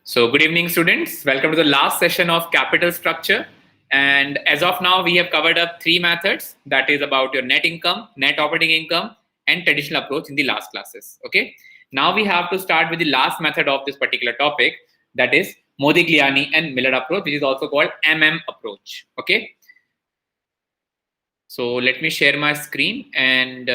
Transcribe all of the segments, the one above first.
So, good evening, students. Welcome to the last session of capital structure. And as of now, we have covered up three methods. That is about your net income, net operating income, and traditional approach in the last classes. Okay. Now we have to start with the last method of this particular topic. That is Modigliani and Miller approach, which is also called approach. Okay. So let me share my screen and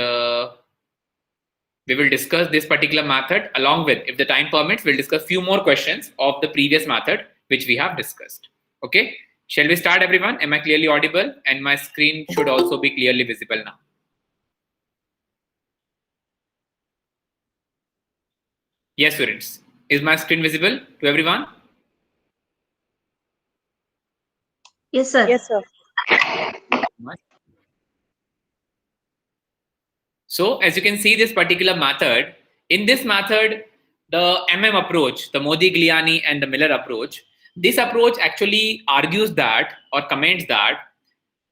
we will discuss this particular method along with, if the time permits, we'll discuss few more questions of the previous method which we have discussed. Okay, shall we start, everyone? Am I clearly audible? And my screen should also be clearly visible now. Yes, students. Is my screen visible to everyone? Yes, sir. Yes, sir. So as you can see, this particular method, in this method, the approach, the Modigliani and the Miller approach, this approach actually argues that or comments that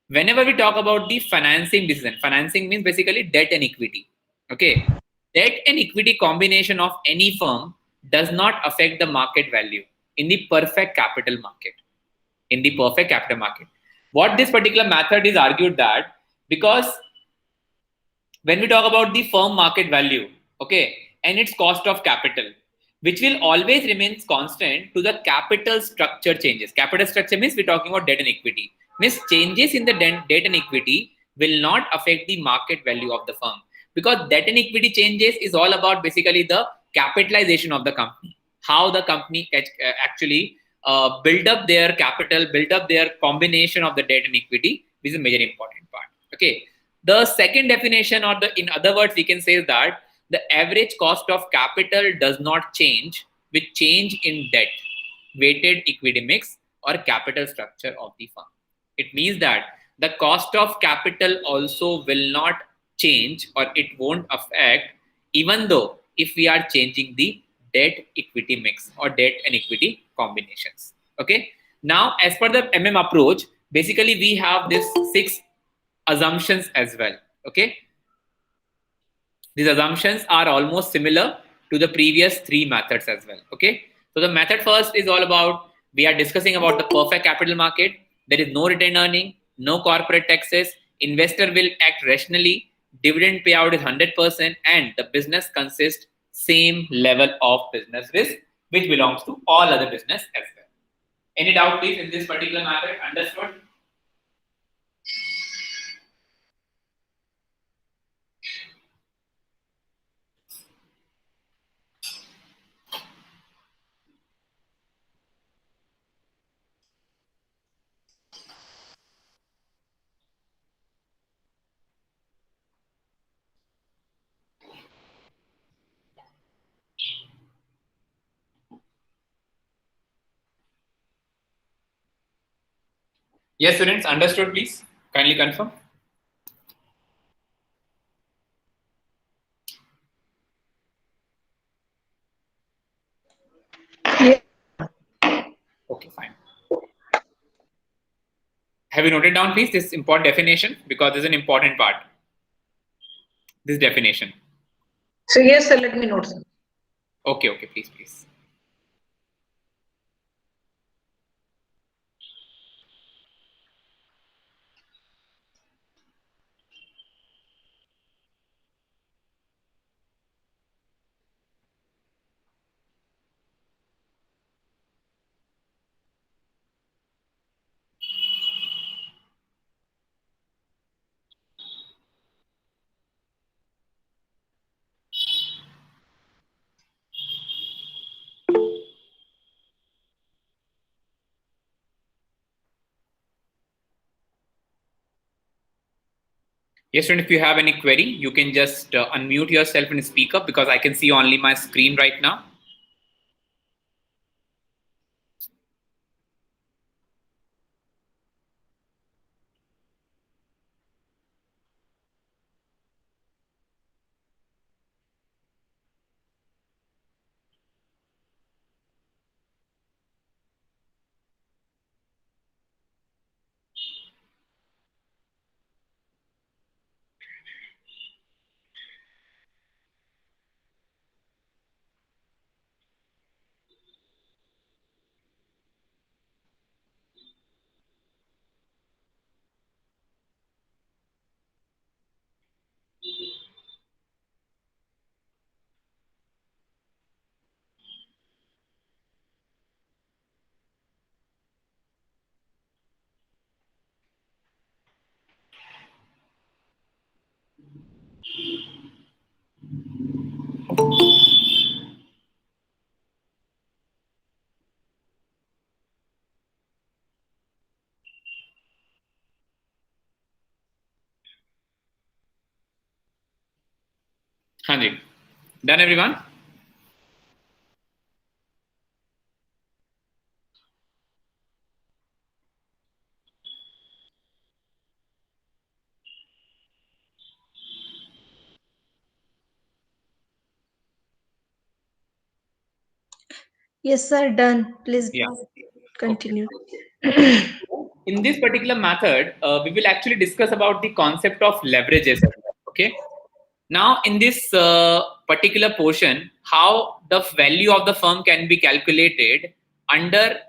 whenever we talk about the financing decision, financing means basically debt and equity. Okay. Debt and equity combination of any firm does not affect the market value in the perfect capital market. In the perfect capital market. What this particular method is argued that because when we talk about the firm market value, okay, and its cost of capital, which will always remains constant to the capital structure changes. Capital structure means we're talking about debt and equity. Means changes in the debt and equity will not affect the market value of the firm, because debt and equity changes is all about basically the capitalization of the company, how the company actually build up their capital, build up their combination of the debt and equity, which is a major important part. Okay. The second definition, or the in other words, we can say that the average cost of capital does not change with change in debt, weighted equity mix, or capital structure of the firm. It means that the cost of capital also will not change, or it won't affect, even though if we are changing the debt equity mix or debt and equity combinations. Okay. Now, as per the approach, basically we have this 6 assumptions as well. Okay. These assumptions are almost similar to the previous 3 methods as well. Okay. So the method first is all about, we are discussing about the perfect capital market. There is no retained earning, no corporate taxes, investor will act rationally, dividend payout is 100%, and the business consists same level of business risk which belongs to all other business as well. Any doubt please in this particular method? Understood? Yes, students, understood please? Kindly confirm. Yeah. Okay, fine. Have you noted down please this important definition, because this is an important part, this definition. So yes, sir. Let me note, sir. Okay, please. Yes, and if you have any query, you can just unmute yourself and speak up, because I can see only my screen right now. हाँ जी, done everyone? Yes, sir. Done. Please Yeah. continue. In this particular method, we will actually discuss about the concept of leverages. Okay. Now, in this particular portion, how the value of the firm can be calculated under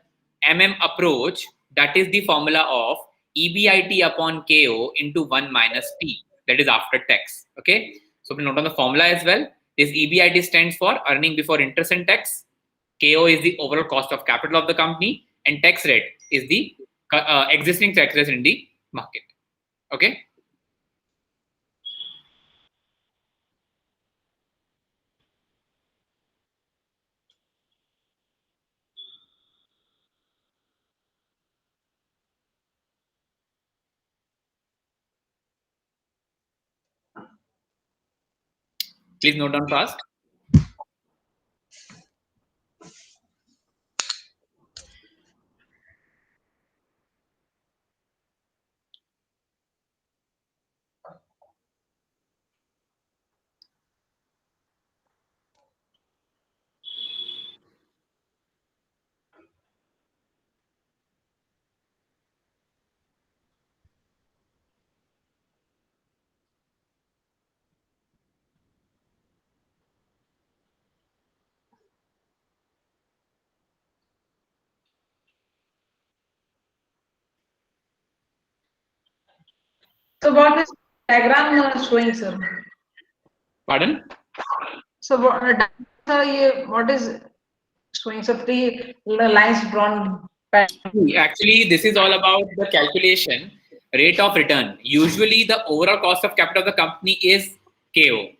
approach, that is the formula of EBIT upon KO into 1 minus T, that is after tax. Okay. So, we'll note on the formula as well. This EBIT stands for earning before interest and tax. KO is the overall cost of capital of the company, and tax rate is the existing tax rate in the market. Okay. Please note down fast. So what is diagram showing, sir? Pardon? So what is showing? So three lines drawn. Actually, this is all about the calculation rate of return. Usually, the overall cost of capital of the company is KO.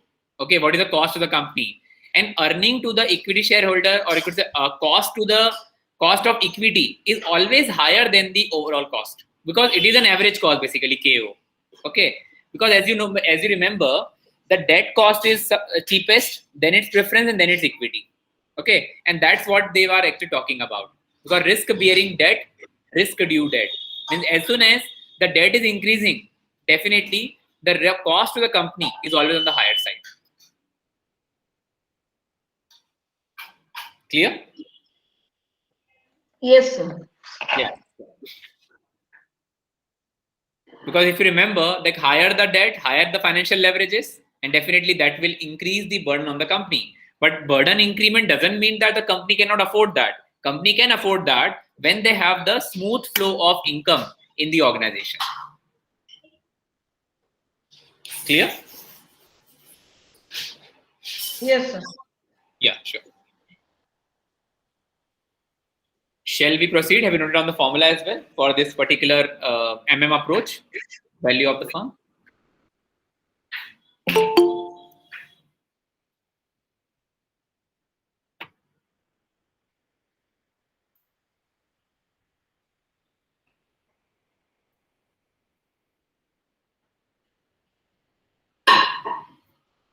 Okay, what is the cost of the company? And earning to the equity shareholder, or you could say cost to the cost of equity, is always higher than the overall cost, because it is an average cost, basically KO. Okay, because as you know, as you remember, the debt cost is cheapest, then its preference, and then its equity. Okay, and that's what they were actually talking about, because risk bearing debt, risk due debt means as soon as the debt is increasing, definitely the cost to the company is always on the higher side. Clear? Yes, sir. Yeah. Because if you remember, like higher the debt, higher the financial leverages, and definitely that will increase the burden on the company. But burden increment doesn't mean that the company cannot afford that. Company can afford that when they have the smooth flow of income in the organization. Clear? Yes, sir. Yeah, sure. Shall we proceed? Have you noted down the formula as well for this particular approach, value of the firm?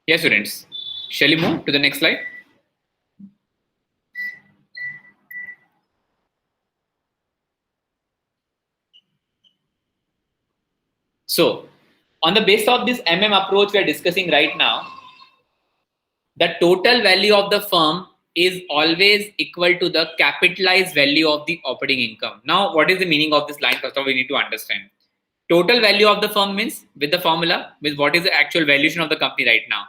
Yes, students. Shall we move to the next slide? So, on the basis of this approach we are discussing right now, the total value of the firm is always equal to the capitalized value of the operating income. Now, what is the meaning of this line? First of all, we need to understand. Total value of the firm means, with the formula, means what is the actual valuation of the company right now.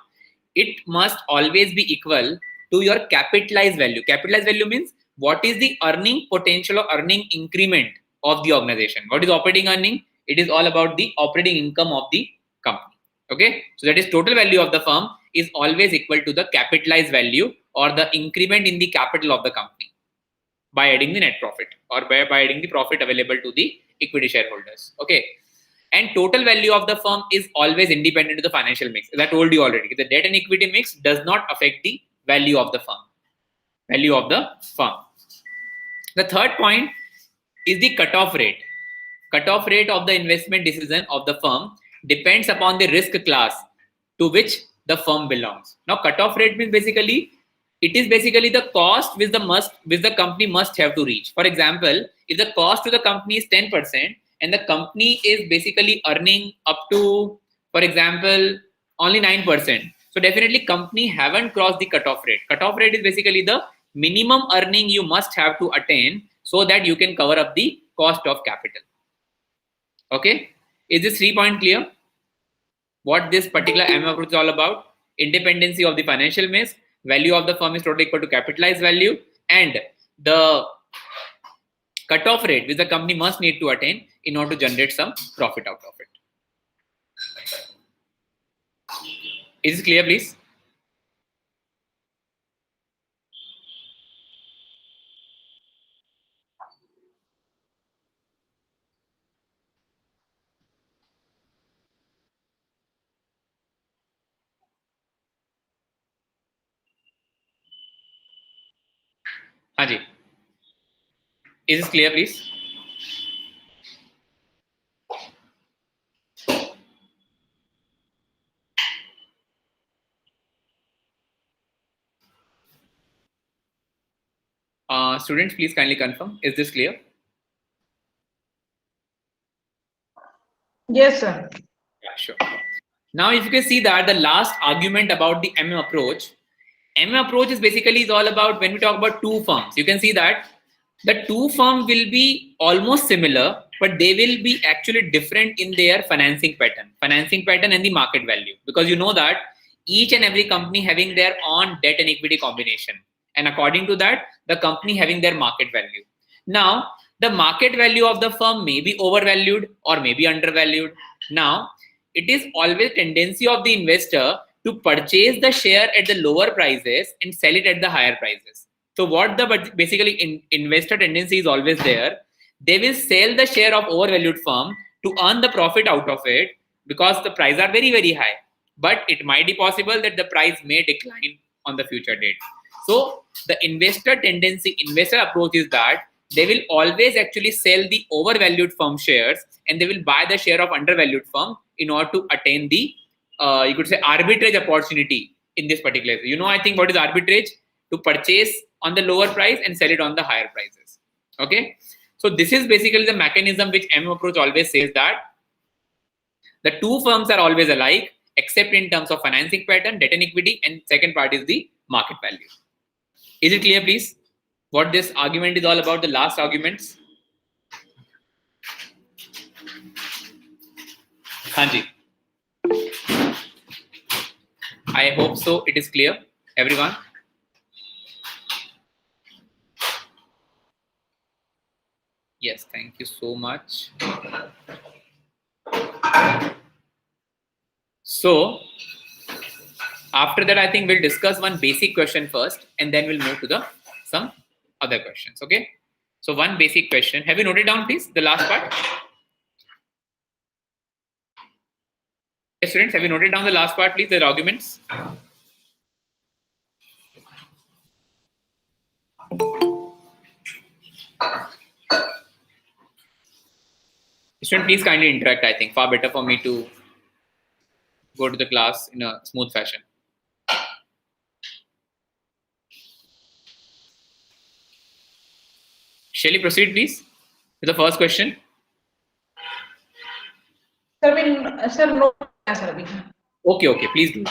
It must always be equal to your capitalized value. Capitalized value means what is the earning potential or earning increment of the organization. What is operating earning? It is all about the operating income of the company. Okay, so that is total value of the firm is always equal to the capitalized value or the increment in the capital of the company by adding the net profit, or by adding the profit available to the equity shareholders. Okay, and total value of the firm is always independent of the financial mix. As I told you already, the debt and equity mix does not affect the value of the firm. The third point is the cutoff rate. Cutoff rate of the investment decision of the firm depends upon the risk class to which the firm belongs. Now, cutoff rate means basically it is basically the cost which the company must have to reach. For example, if the cost to the company is 10% and the company is basically earning up to, for example, only 9%. So definitely company haven't crossed the cutoff rate. Cutoff rate is basically the minimum earning you must have to attain so that you can cover up the cost of capital. Okay, is this 3 point clear? What this particular MM approach is all about? Independency of the financial mix, value of the firm is totally equal to capitalized value, and the cutoff rate which the company must need to attain in order to generate some profit out of it. Is this clear, please? Haji. Is this clear, please? Students, please kindly confirm. Is this clear? Yes, sir. Yeah, sure. Now, if you can see that the last argument about the MM approach is basically is all about when we talk about two firms. You can see that the two firms will be almost similar, but they will be actually different in their financing pattern and the market value, because you know that each and every company having their own debt and equity combination, and according to that, the company having their market value. Now, the market value of the firm may be overvalued or may be undervalued. Now, it is always tendency of the investor to purchase the share at the lower prices and sell it at the higher prices. So what the basically investor tendency is always there. They will sell the share of overvalued firm to earn the profit out of it because the prices are very, very high. But it might be possible that the price may decline on the future date. So the investor approach is that they will always actually sell the overvalued firm shares and they will buy the share of undervalued firm in order to attain the you could say arbitrage opportunity in this particular. I think what is arbitrage? To purchase on the lower price and sell it on the higher prices. Okay, so this is basically the mechanism which MM approach always says that the two firms are always alike except in terms of financing pattern, debt and equity, and second part is the market value. Is it clear, please, what this argument is all about, the last arguments? Hanji. I hope so. It is clear, everyone. Yes, thank you so much. So, after that, I think we'll discuss one basic question first, and then we'll move to some other questions. Okay. So, one basic question. Have you noted down, please, the last part? Yes, students, have you noted down the last part, please, the arguments? Student, please kindly interact. I think far better for me to go to the class in a smooth fashion. Shall we proceed, please, with the first question? Sir, no answer. Okay, please do.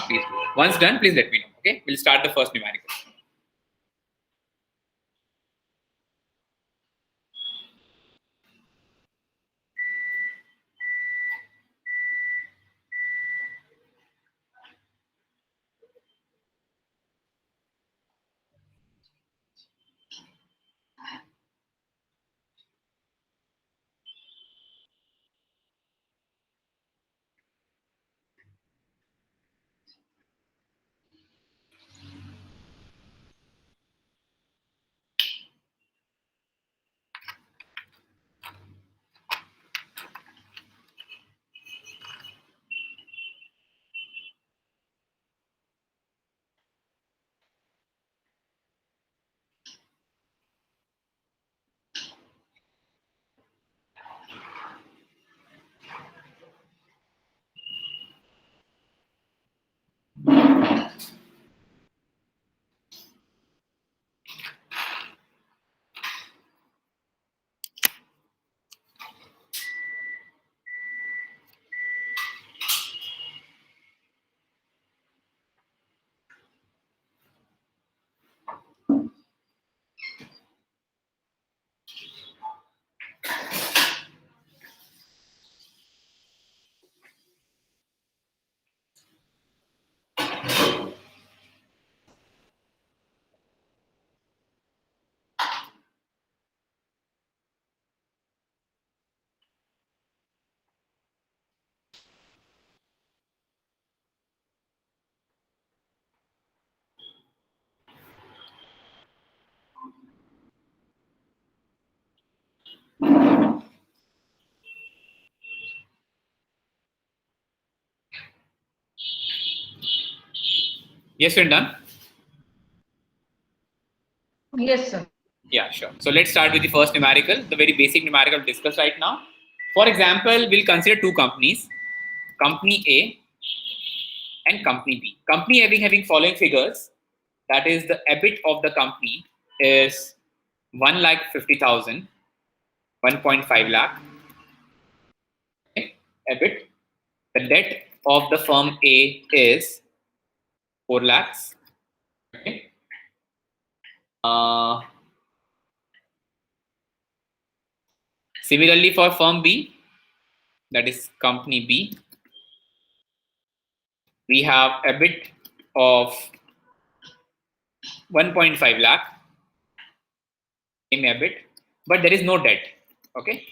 Once done, please let me know. Okay, we'll start the first numerical. Yes, we're done. Yes, sir. Yeah, sure. So let's start with the first numerical, the very basic numerical discussed right now. For example, we'll consider two companies, company A and company B. Company having following figures, that is the EBIT of the company is 1,50,000, 1.5 lakh. Okay. EBIT. The debt of the firm A is 4 lakhs. Okay. Similarly for firm B, that is company B, we have EBIT of 1.5 lakh, same EBIT, but there is no debt. Okay,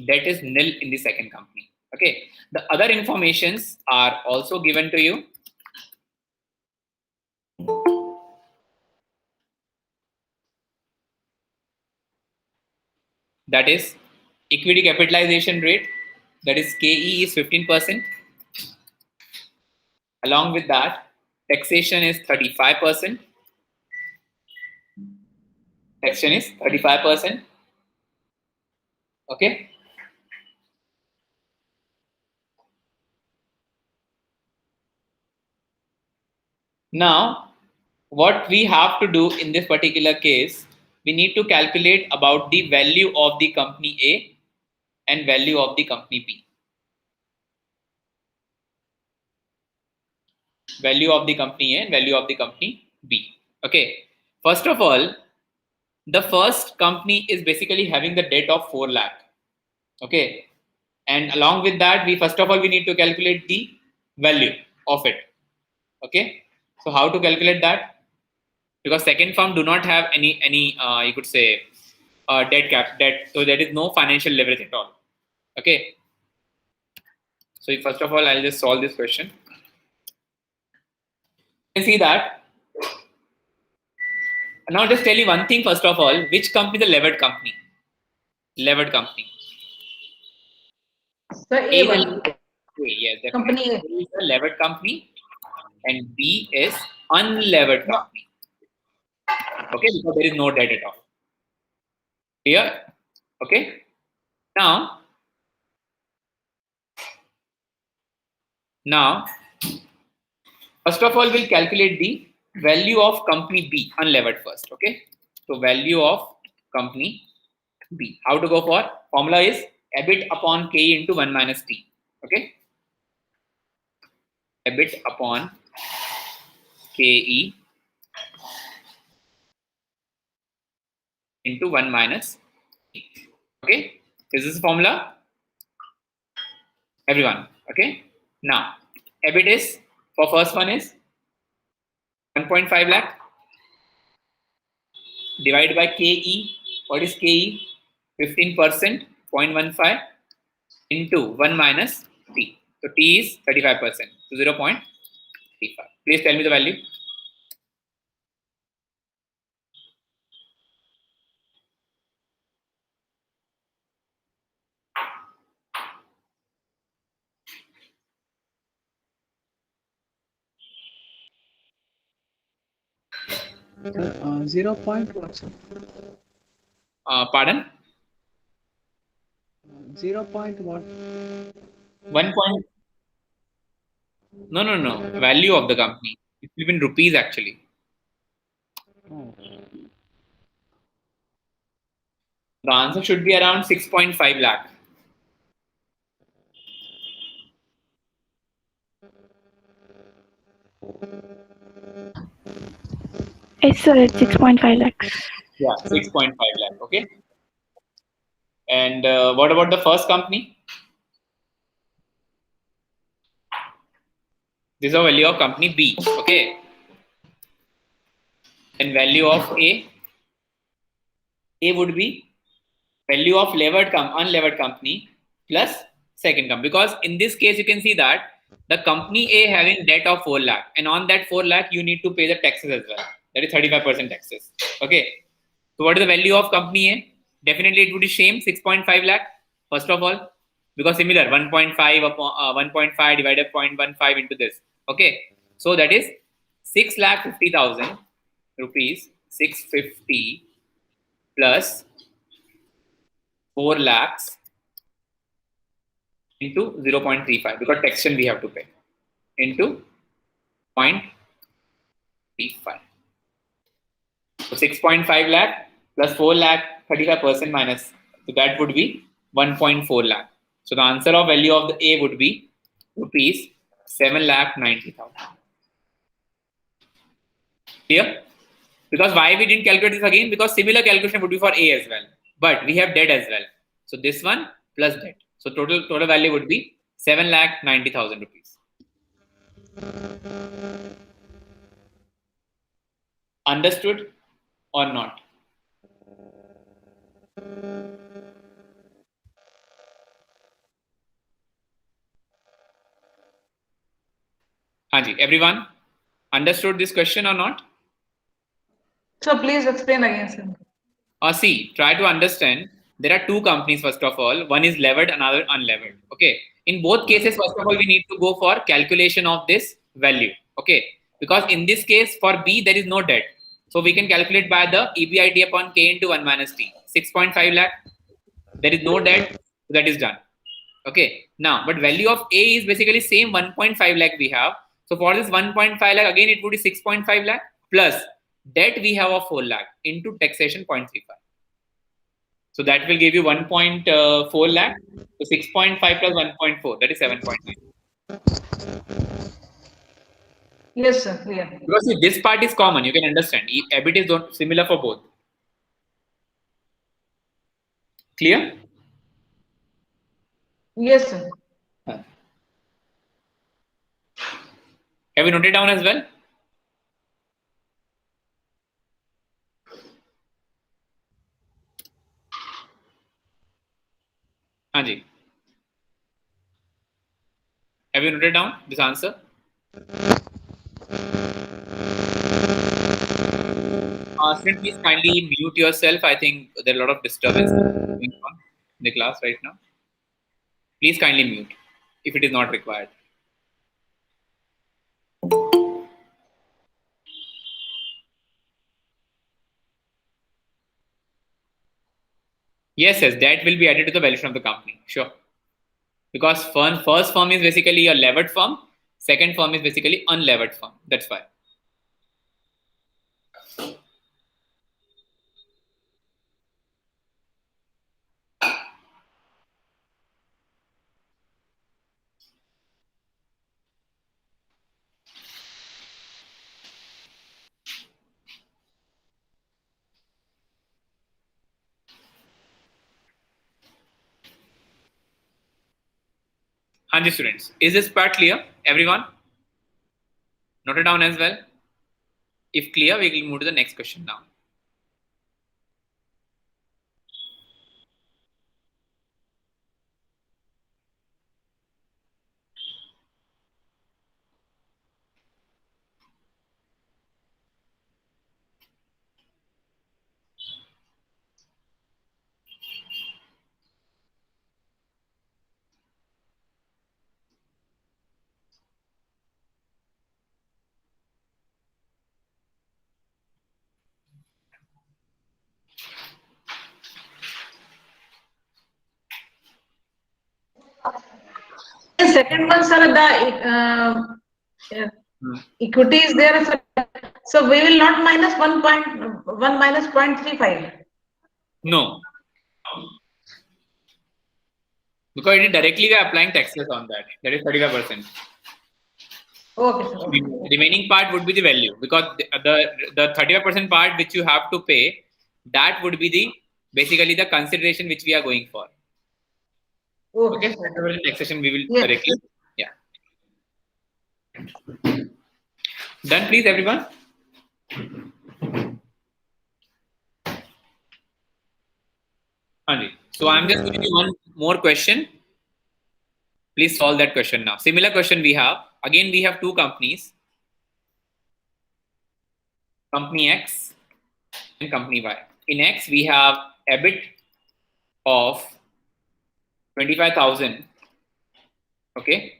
debt is nil in the second company. Okay, the other informations are also given to you. That is equity capitalization rate, that is KE is 15%. Along with that, taxation is 35%. Taxation is 35%. Okay. Now, what we have to do in this particular case, we need to calculate about the value of the company A and value of the company B. Value of the company A and value of the company B. Okay. First of all, the first company is basically having the debt of 4 lakh. Okay. And along with that, we first of all, we need to calculate the value of it. Okay. So how to calculate that? Because second firm do not have any you could say debt, so there is no financial leverage at all. Okay, so first of all I'll just solve this question. You can see that now. Just tell you one thing first of all, which company is the levered company? Levered company. Sir, A is A1. yes, Company A. A is a levered company and B is unlevered company. Okay, because there is no debt at all. Clear? Okay. Now, first of all, we'll calculate the value of company B, unlevered first. Okay. So value of company B. How to go for? Formula is EBIT upon K into 1 minus T. Okay. EBIT upon KE into 1 minus T. Okay. This is the formula. Everyone. Okay. Now, EBIT is, for first one is 1.5 lakh divided by KE. What is KE? 15%, 0.15 into 1 minus T. So T is 35%, so 0.35. Please tell me the value. Sir, 0 point what, sir? Pardon? 0 point what? 1 point. No. Value of the company. It will be in rupees actually. Oh. The answer should be around 6.5 lakh. Yes, sir, it's 6.5 lakhs. Yeah, 6.5 lakh. Okay. And what about the first company? This is the value of company B. Okay. And value of A. A would be value of unlevered company plus second company. Because in this case, you can see that the company A having debt of 4 lakh, and on that 4 lakh, you need to pay the taxes as well. That is 35% taxes. Okay. So what is the value of company A? Definitely it would be same 6.5 lakh. First of all, because similar 1.5 upon 1.5 divided 0.15 into this. Okay. So that is 6,50,000 rupees, 650 plus 4 lakhs into 0.35 because taxation we have to pay into 0.35. So 6.5 lakh plus 4 lakh 35% minus, so that would be 1.4 lakh. So the answer of value of the A would be rupees 7,90,000. Clear? Because why we didn't calculate this again? Because similar calculation would be for A as well, but we have debt as well. So this one plus debt. So total value would be 7,90,000 rupees. Understood or not? Hanji, everyone understood this question or not? So please explain again, sir. See, try to understand. There are two companies, first of all. One is levered, another unlevered. Okay. In both cases, first of all, we need to go for calculation of this value. Okay. Because in this case, for B, there is no debt. So we can calculate by the EBIT upon K into 1 minus T. 6.5 lakh. There is no debt. So that is done. Okay. Now, but value of A is basically same 1.5 lakh we have. So for this 1.5 lakh, again, it would be 6.5 lakh plus debt we have of 4 lakh into taxation 0.35. So that will give you 1.4 lakh. So 6.5 plus 1.4, that is 7.9. Yes, sir. Clear. Because see, this part is common, you can understand. EBIT is similar for both. Clear? Yes, sir. Have you noted down as well? Hanji. Have you noted down this answer? Student, please kindly mute yourself. I think there are a lot of disturbance going on in the class right now. Please kindly mute if it is not required. Yes, that will be added to the valuation of the company. Sure. Because first firm is basically a levered firm, second firm is basically unlevered firm. That's why. Hanji students, is this part clear? Everyone? Note it down as well. If clear, we will move to the next question now. The second one, sir, the equity is there, sir. So we will not minus 1.1 minus 0.35. No. Because it is directly we are applying taxes on that. That is 35%. Okay, sir. Okay. The remaining part would be the value, because the 35% part which you have to pay, that would be the basically the consideration which we are going for. Okay, so taxation we will directly. Yeah. Done, please, everyone. Anji. So I'm just giving you one more question. Please solve that question now. Similar question we have. Again, we have two companies. Company X and Company Y. In X, we have EBIT of 25,000. Okay.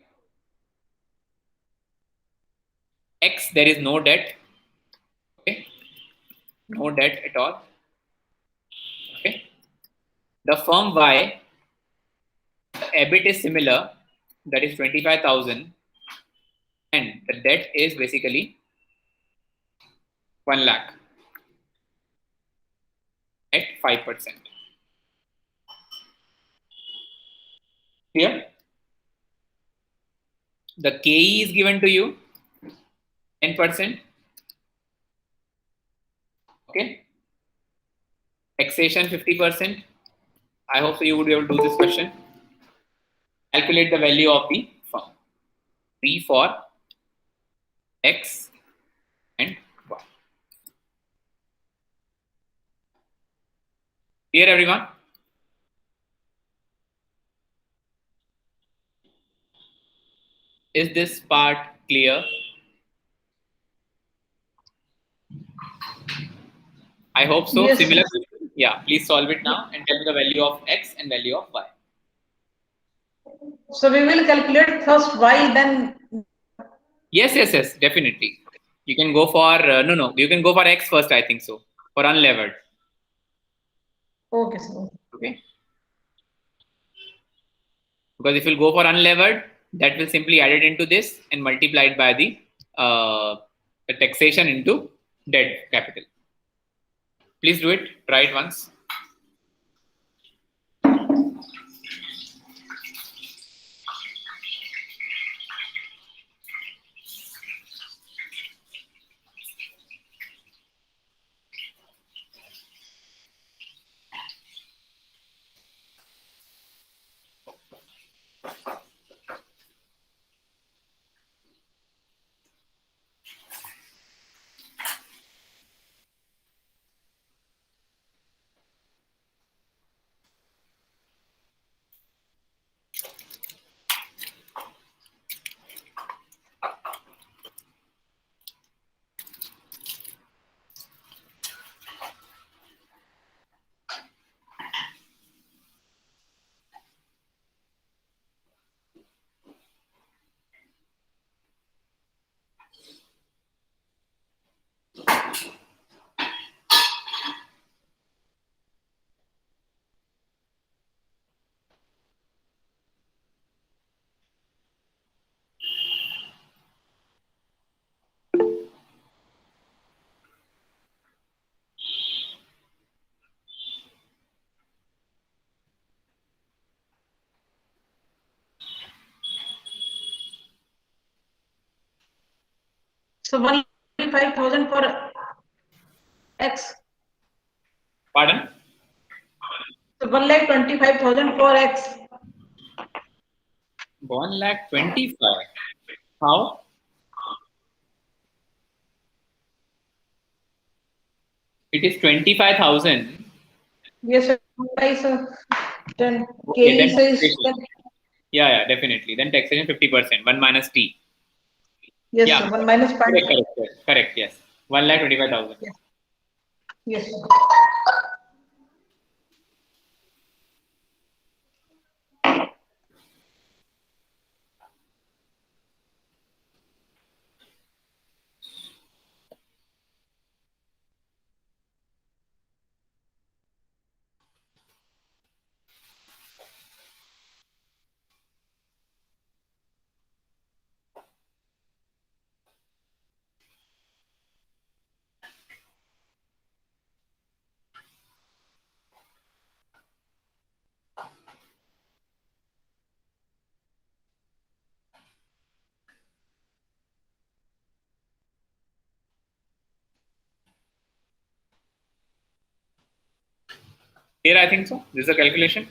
X, there is no debt. Okay, no debt at all. Okay, the firm Y, the EBIT is similar, that is 25,000, and the debt is basically 1 lakh at 5%. Clear? The KE is given to you 10%. Okay. Taxation 50%. I hope so you would be able to do this question. Calculate the value of the firm. P for X and Y. Clear, everyone? Is this part clear? I hope so. Yes, Similar. sir. Yeah, please solve it now and tell me the value of X and value of Y. So we will calculate first Y, then Yes, definitely. You can go for, no, you can go for X first, I think so, for unlevered. okay, sir. Okay. Because if you go for unlevered, that will simply add it into this and multiply it by the taxation into debt capital. Please do it. Try it once. So 1,25,000 for X. Pardon? So 1,25,000 for X. 1,25,000. How? It is 25,000. Yes, sir. Why, sir? Then Okay, then KE says taxation. Yeah, definitely. Then taxation 50%. 1 minus T. yes, Yeah. sir. 1 minus Correct, point. correct. Yes. 1,25,000. Yes, sir. Here, I think so. This is a calculation.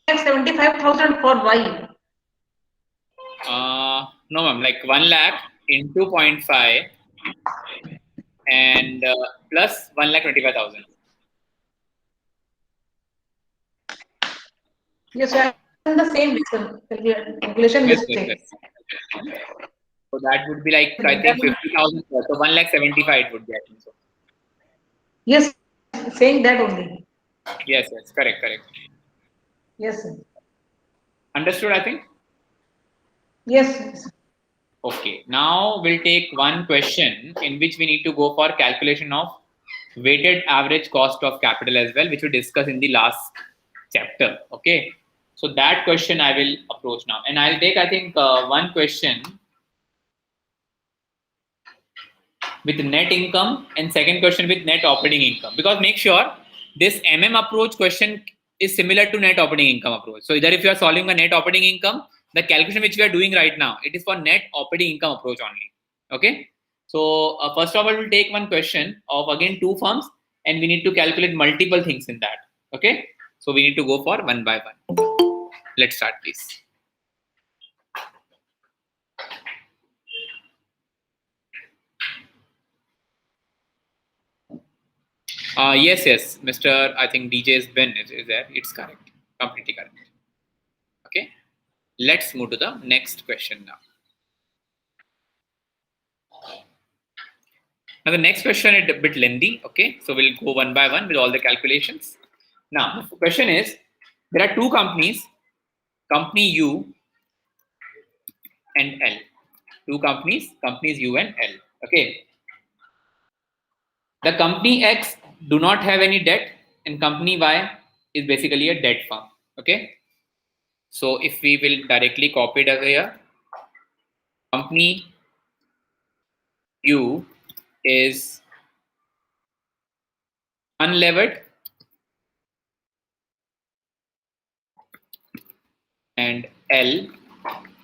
X 75,000 for Y. No, ma'am. Like 1 lakh into 0.5 and plus 1,25,000. Yes, sir. In the same way, sir. Calculation Yes. mistake. So that would be like, I think 50,000. So 1,75,000 it would be, I think so. Yes, saying that only. Yes, correct. Yes, sir. Understood, I think? Yes. Okay, now we'll take one question in which we need to go for calculation of weighted average cost of capital as well, which we discussed in the last chapter. Okay, so that question I will approach now, and I'll take, I think, one question with net income and second question with net operating income, because make sure this approach question is similar to net operating income approach. So either if you are solving a net operating income, the calculation which we are doing right now, it is for net operating income approach only. Okay, so first of all, we'll take one question of again two firms, and we need to calculate multiple things in that. Okay, so we need to go for one by one. Let's start, please. Yes, Mr. I think DJ's Ben is there. It's correct, completely correct. Okay, let's move to the next question now. Now the next question is a bit lengthy. Okay, so we'll go one by one with all the calculations. Now the question is, there are two companies, company U and L. Two companies U and L. Okay. The company X do not have any debt, and company Y is basically a debt firm. Okay. So if we will directly copy it over here, company U is unlevered and L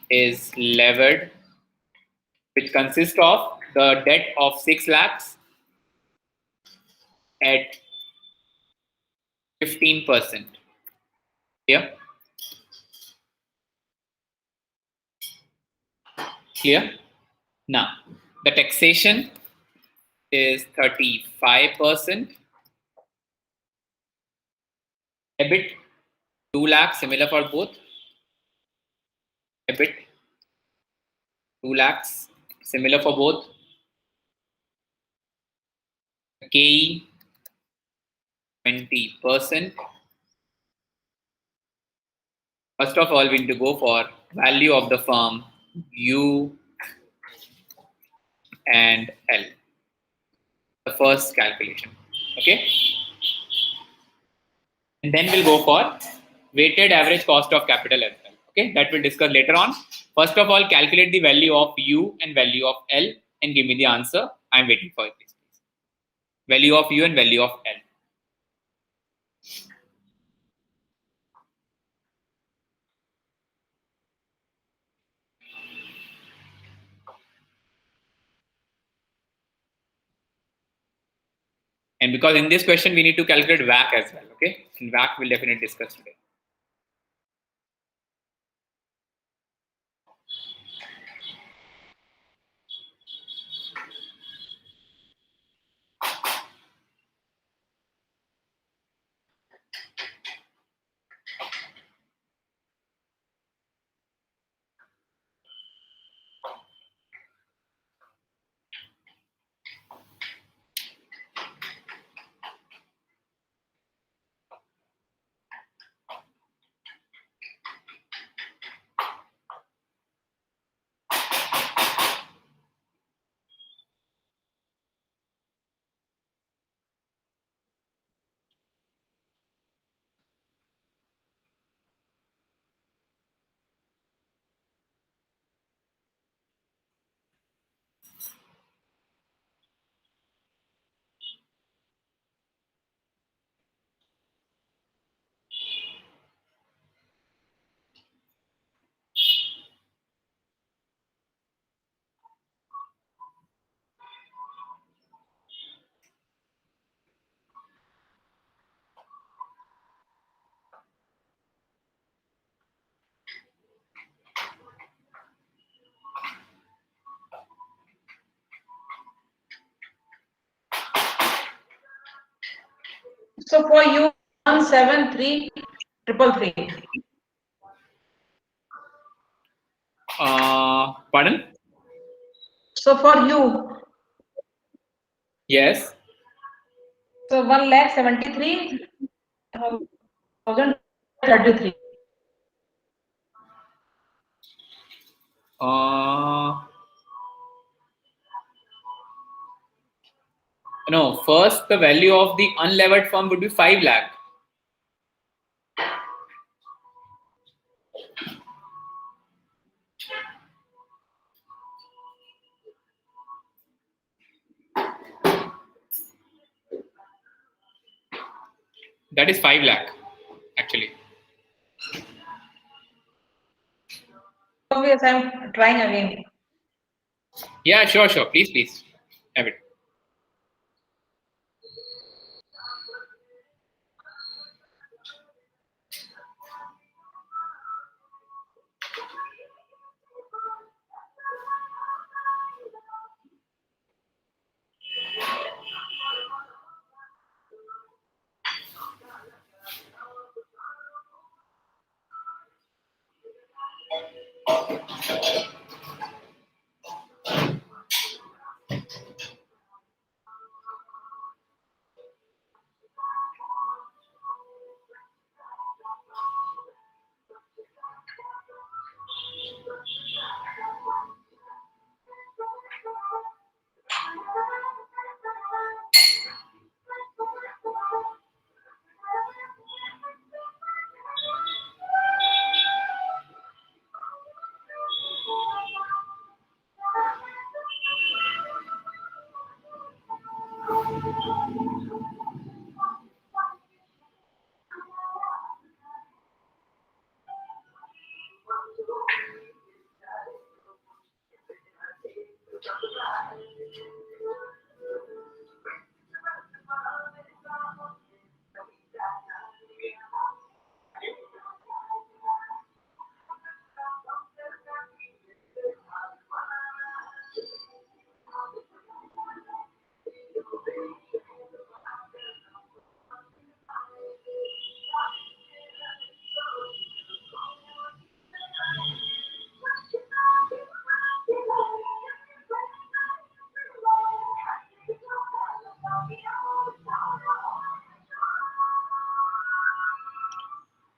is levered, which consists of the debt of 6 lakhs at 15%. Here. Clear? Now, the taxation is 35%. EBIT 2 lakhs, similar for both. EBIT 2 lakhs, similar for both. KE 20%. First of all, we need to go for value of the firm U and L. The first calculation. Okay. And then we'll go for weighted average cost of capital as well. Okay, that we'll discuss later on. First of all, calculate the value of U and value of L and give me the answer. I'm waiting for it, please. Value of U and value of L. And because in this question, we need to calculate WACC as well. Okay, and WACC we'll definitely discuss today. So for you, 173,333. Pardon? So for you, Yes. so 1,73,033. No, first the value of the unlevered firm would be 5 lakh. That is 5 lakh actually. Obvious, I'm trying again. Yeah, sure. Please. Have it.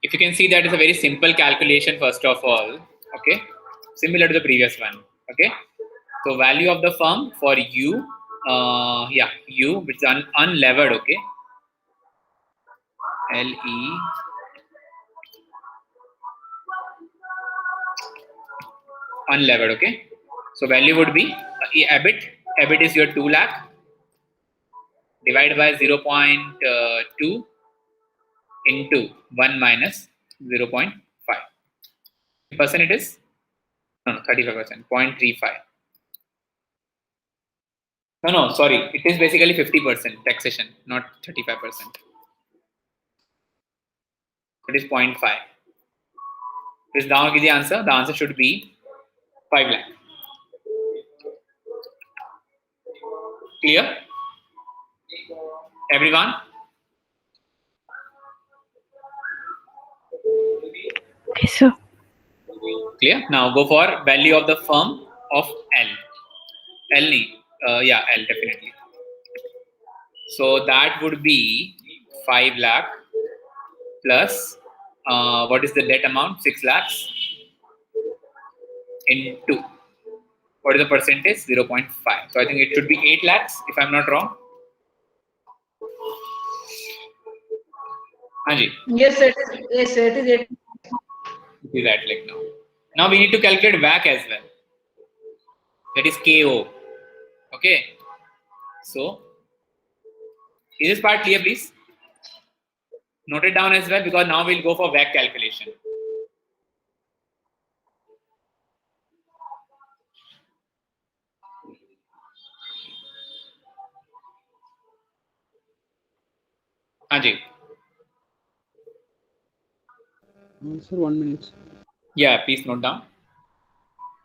If you can see, that is a very simple calculation first of all. Okay, similar to the previous one. Okay, so value of the firm for U, U, which is unlevered. Okay, LE unlevered. Okay, so value would be EBIT is your 2 lakh divided by 0.2 into 1 minus 0.5%. It is 35%, 0.35. No, sorry. It is basically 50% taxation, not 35%. It is 0.5. This down the answer. The answer should be 5 lakh. Clear? Everyone? Yes, sir. Clear? Now go for value of the firm of L. L, L definitely. So that would be 5 lakh plus what is the debt amount? 6 lakhs into what is the percentage? 0.5. So I think it should be 8 lakhs if I'm not wrong. Anji. Yes, it is 8. See that like now. Now we need to calculate WACC as well. That is KO. Okay. So is this part clear, please? Note it down as well, because now we'll go for WACC calculation. Anji. Sir, 1 minute. Yeah, please note down.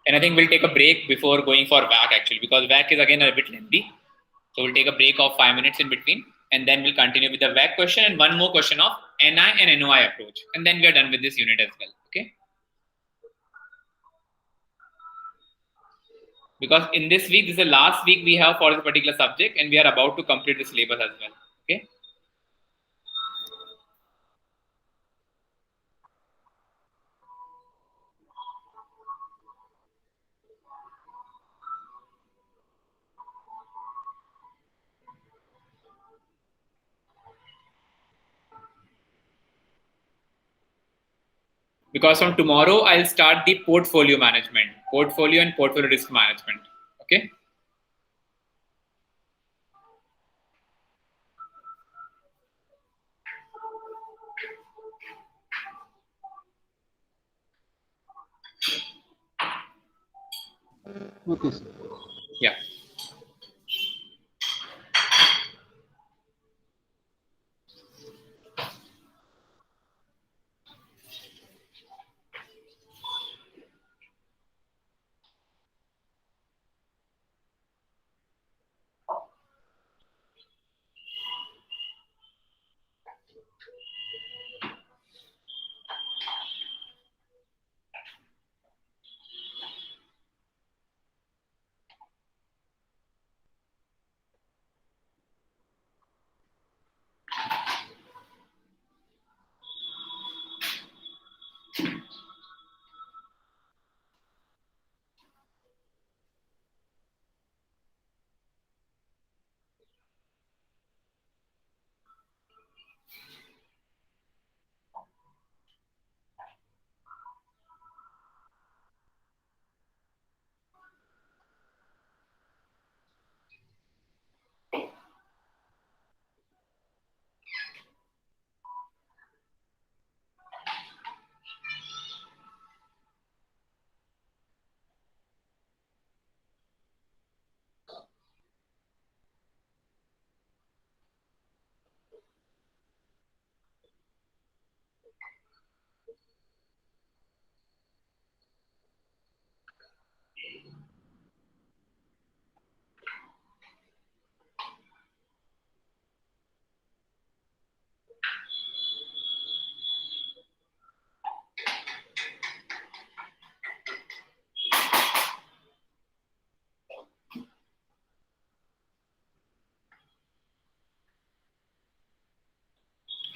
And I think we'll take a break before going for WACC actually, because WACC is again a bit lengthy. So we'll take a break of 5 minutes in between, and then we'll continue with the WACC question and one more question of NI and NOI approach. And then we are done with this unit as well. Okay. because in this week, this is the last week we have for this particular subject, and we are about to complete the syllabus as well. Okay. Because from tomorrow, I'll start the portfolio management, portfolio and portfolio risk management. Okay. Okay, sir. Yeah.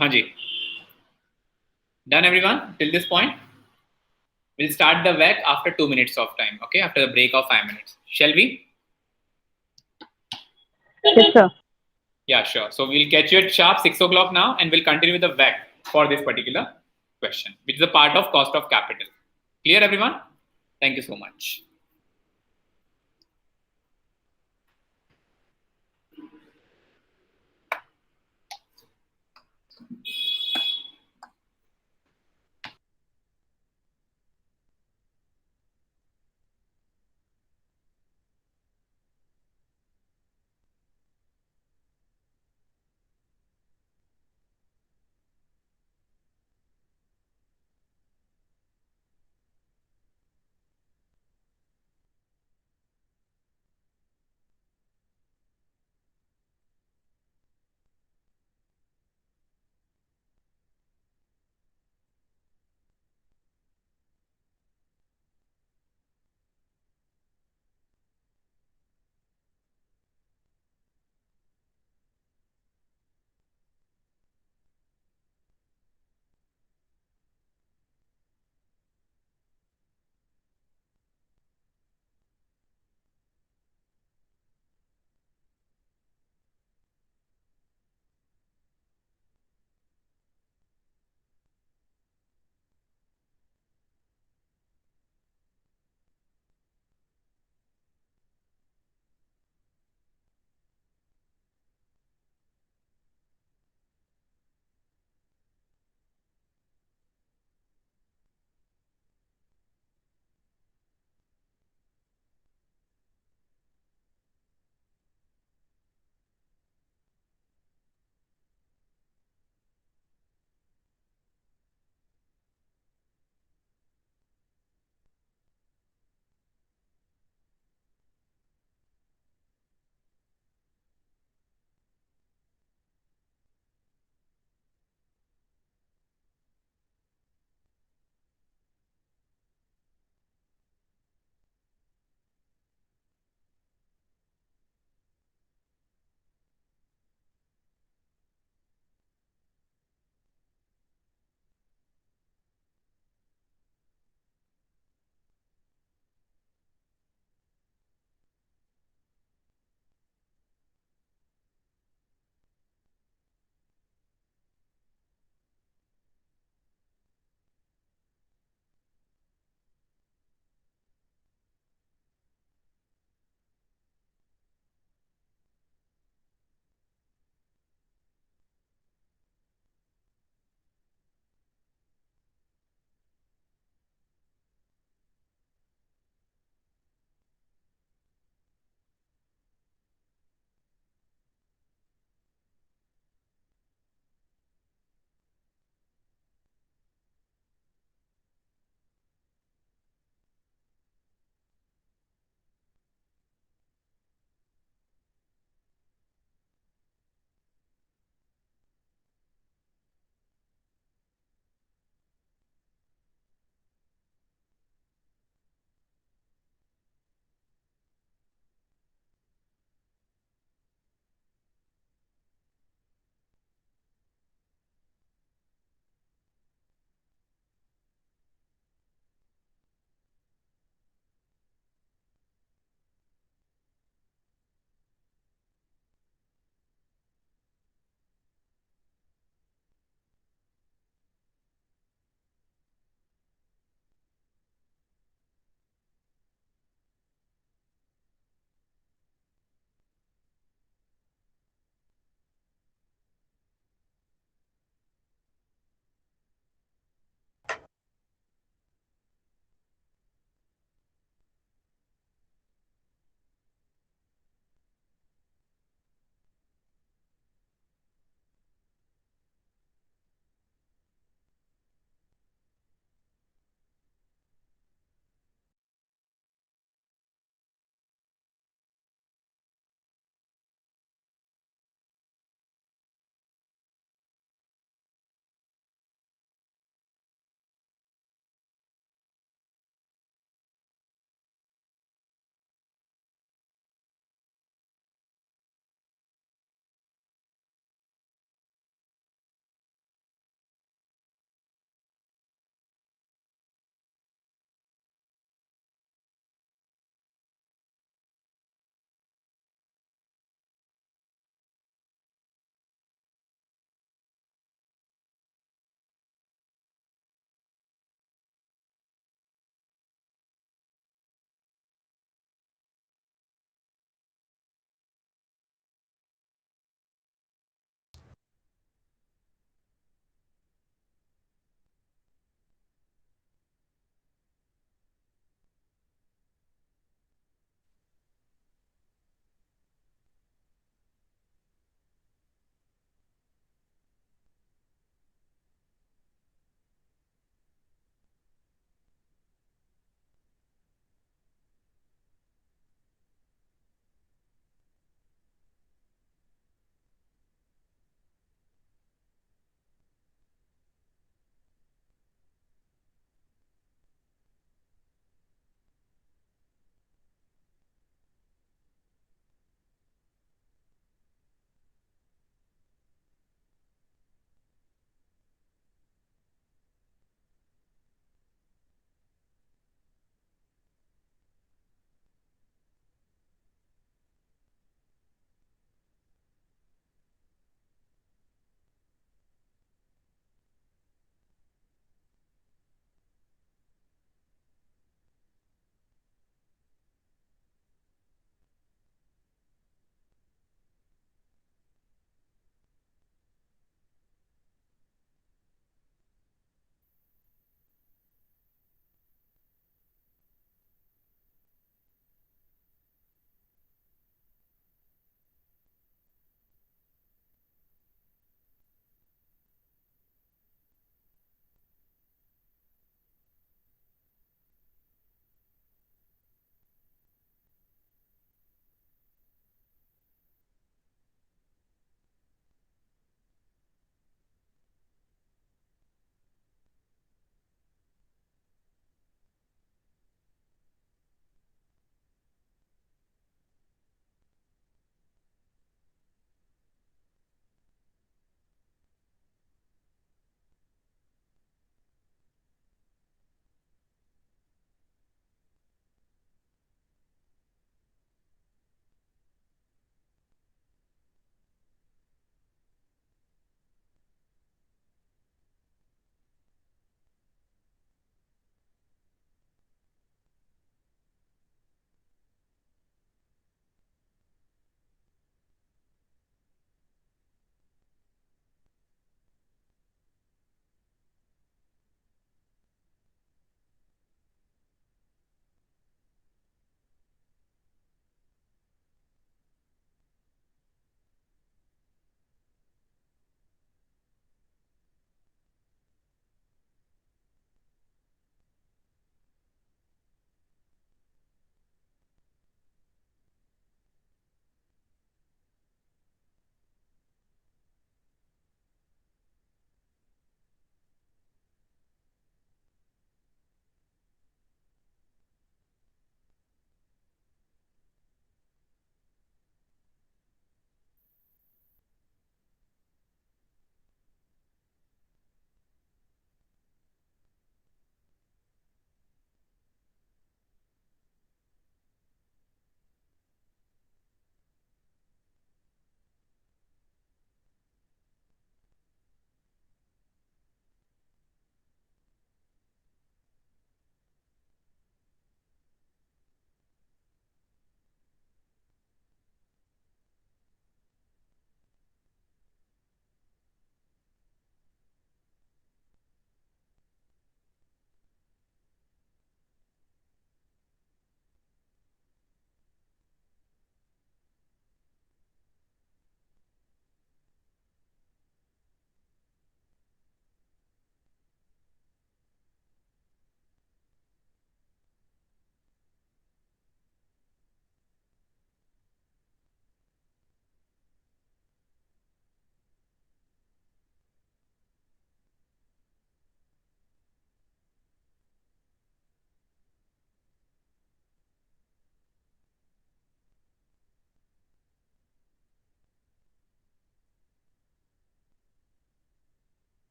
Hanji. Done, everyone, till this point? We'll start the WEC after 2 minutes of time, okay? After the break of 5 minutes. Shall we? Yes, sir. Yeah, sure. So we'll catch you at sharp 6 o'clock now, and we'll continue with the WEC for this particular question, which is a part of cost of capital. Clear, everyone? Thank you so much.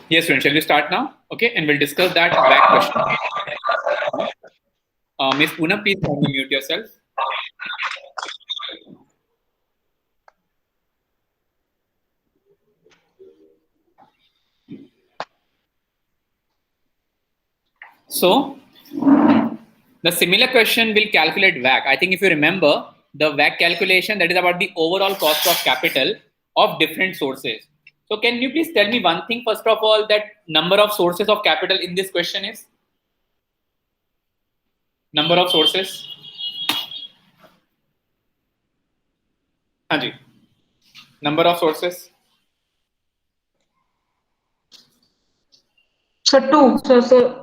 Yes, friends, shall we start now? Okay, and we'll discuss that back question. Miss Poonam, please kindly mute yourself. So, the similar question will calculate WACC. I think if you remember, the WACC calculation, that is about the overall cost of capital of different sources. So can you please tell me one thing, first of all, that number of sources of capital in this question is? Number of sources? Hanji. Number of sources? So two. So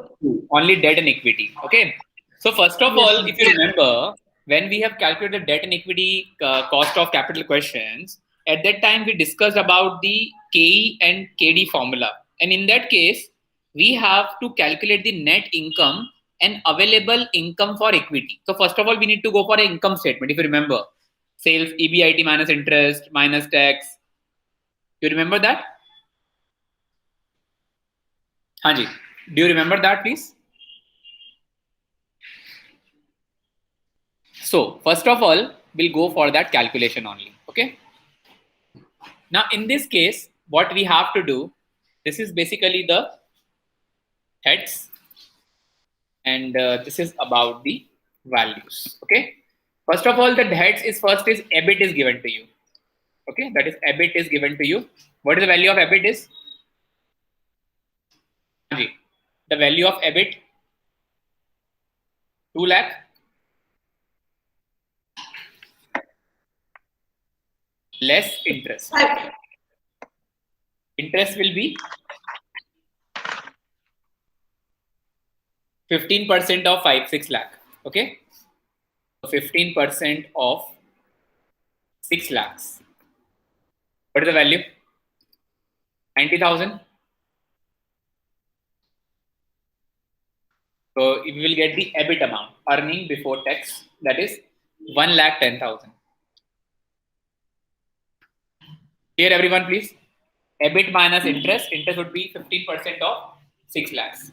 Only debt and equity. Okay. So first of Yes, all, sir. if you remember, when we have calculated debt and equity cost of capital questions, at that time we discussed about the KE and KD formula. And in that case, we have to calculate the net income and available income for equity. So first of all, we need to go for an income statement. If you remember, sales, EBIT minus interest, minus tax. You remember that? Hanji, do you remember that, please? So first of all, we'll go for that calculation only. Okay. Now in this case, what we have to do, this is basically the heads, and this is about the values. Okay. First of all, the heads is first is EBIT is given to you. Okay, that is EBIT is given to you. What is the value of EBIT is? The value of EBIT 2 lakh. Less interest. Interest will be 15% of 6 lakh. Okay. 15% of 6 lakhs. What is the value? 90,000. So we will get the EBIT amount, earning before tax, that is 1,10,000. Here everyone please. EBIT minus interest. Interest would be 15% of 6 lakhs.